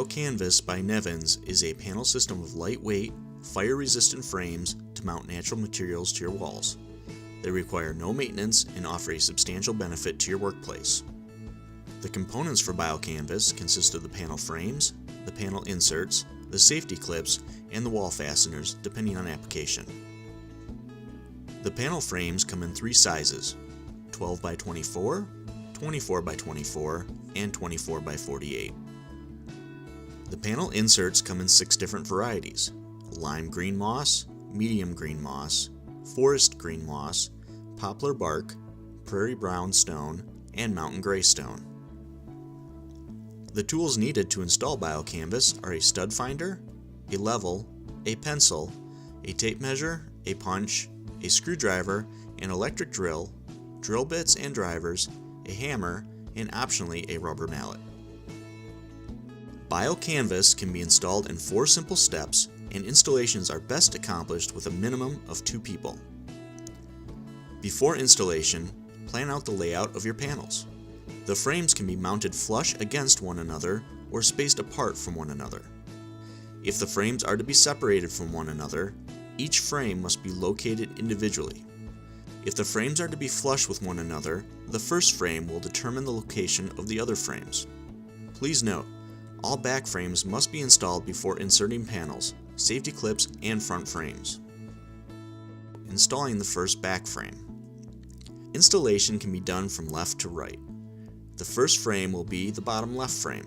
BioCanvas by Nevins is a panel system of lightweight, fire-resistant frames to mount natural materials to your walls. They require no maintenance and offer a substantial benefit to your workplace. The components for BioCanvas consist of the panel frames, the panel inserts, the safety clips, and the wall fasteners, depending on application. The panel frames come in three sizes: 12 by 24, 24 by 24, and 24 by 48. The panel inserts come in 6 different varieties: lime green moss, medium green moss, forest green moss, poplar bark, prairie brown stone, and mountain gray stone. The tools needed to install BioCanvas are a stud finder, a level, a pencil, a tape measure, a punch, a screwdriver, an electric drill, drill bits and drivers, a hammer, and optionally a rubber mallet. BioCanvas can be installed in 4 simple steps, and installations are best accomplished with a minimum of 2 people. Before installation, plan out the layout of your panels. The frames can be mounted flush against one another or spaced apart from one another. If the frames are to be separated from one another, each frame must be located individually. If the frames are to be flush with one another, the first frame will determine the location of the other frames. Please note, all back frames must be installed before inserting panels, safety clips, and front frames. Installing the first back frame. Installation can be done from left to right. The first frame will be the bottom left frame.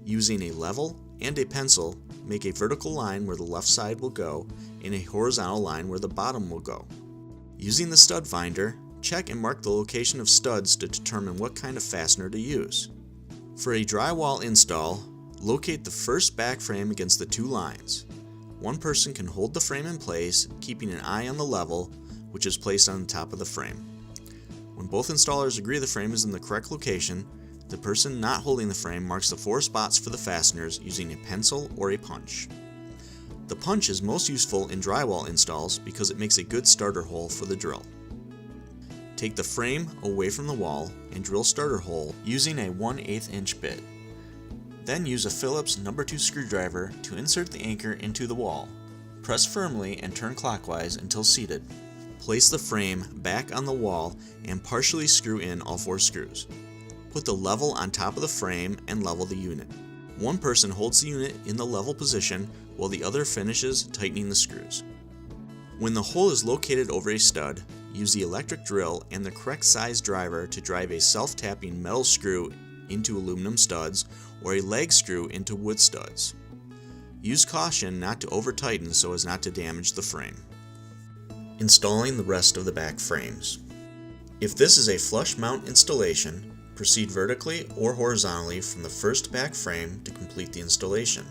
Using a level and a pencil, make a vertical line where the left side will go and a horizontal line where the bottom will go. Using the stud finder, check and mark the location of studs to determine what kind of fastener to use. For a drywall install, locate the first back frame against the 2 lines. One person can hold the frame in place, keeping an eye on the level, which is placed on the top of the frame. When both installers agree the frame is in the correct location, the person not holding the frame marks the 4 spots for the fasteners using a pencil or a punch. The punch is most useful in drywall installs because it makes a good starter hole for the drill. Take the frame away from the wall and drill starter hole using a 1/8 inch bit. Then use a Phillips No. 2 screwdriver to insert the anchor into the wall. Press firmly and turn clockwise until seated. Place the frame back on the wall and partially screw in all 4 screws. Put the level on top of the frame and level the unit. One person holds the unit in the level position while the other finishes tightening the screws. When the hole is located over a stud, use the electric drill and the correct size driver to drive a self-tapping metal screw into aluminum studs or a leg screw into wood studs. Use caution not to over-tighten so as not to damage the frame. Installing the rest of the back frames. If this is a flush mount installation, proceed vertically or horizontally from the first back frame to complete the installation.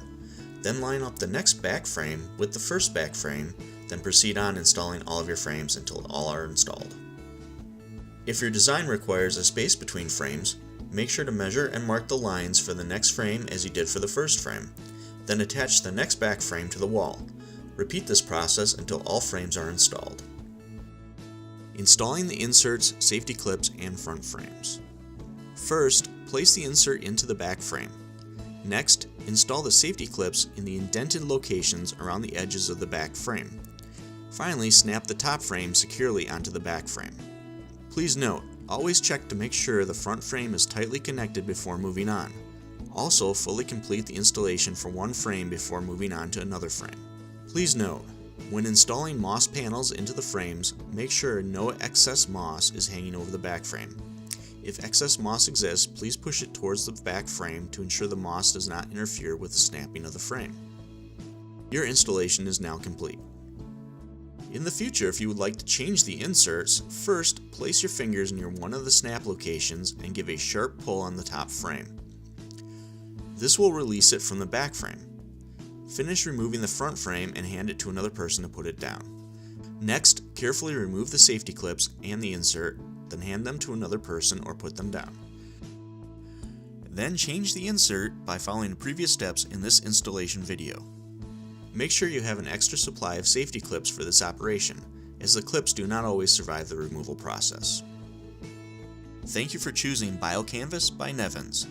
Then line up the next back frame with the first back frame, then proceed on installing all of your frames until all are installed. If your design requires a space between frames, make sure to measure and mark the lines for the next frame as you did for the first frame. Then attach the next back frame to the wall. Repeat this process until all frames are installed. Installing the inserts, safety clips, and front frames. First, place the insert into the back frame. Next, install the safety clips in the indented locations around the edges of the back frame. Finally, snap the top frame securely onto the back frame. Please note, always check to make sure the front frame is tightly connected before moving on. Also, fully complete the installation for one frame before moving on to another frame. Please note, when installing moss panels into the frames, make sure no excess moss is hanging over the back frame. If excess moss exists, please push it towards the back frame to ensure the moss does not interfere with the snapping of the frame. Your installation is now complete. In the future, if you would like to change the inserts, first place your fingers near one of the snap locations and give a sharp pull on the top frame. This will release it from the back frame. Finish removing the front frame and hand it to another person to put it down. Next, carefully remove the safety clips and the insert, then hand them to another person or put them down. Then change the insert by following the previous steps in this installation video. Make sure you have an extra supply of safety clips for this operation, as the clips do not always survive the removal process. Thank you for choosing BioCanvas by Nevins.